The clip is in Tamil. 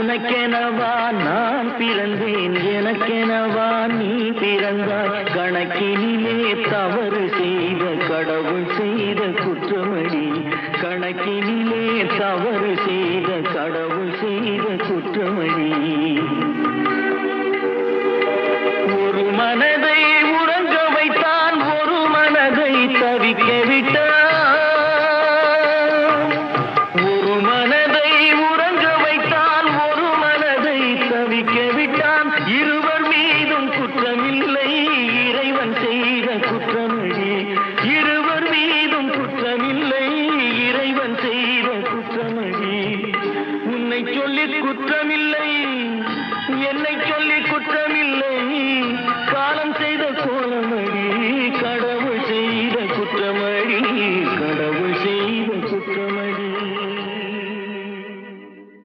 உனக்கெனவா நான் பிறந்தேன், எனக்கெனவா நீ பிறந்தாய். கணக்கினிலே தவறு செய்த கடவுள் செய்த குற்றமடி, கணக்கினிலே தவறு செய்த கடவுள் செய்த குற்றமடி. ஒரு மனதை உறங்க வைத்தான், ஒரு மனதை தவிக்க விட்டான். ஒரு மனதை உறங்க வைத்தான், ஒரு மனதை தவிக்க விட்டான். இருவர் மீதும் குற்றமில்லை, இறைவன் செய்த குற்றமடி. இருவர் மீதும் குற்றமில்லை, இறைவன் செய்த குற்றமடி. உன்னை சொல்லி குற்றமில்லை, என்னை சொல்லி குற்றமில்லை. கால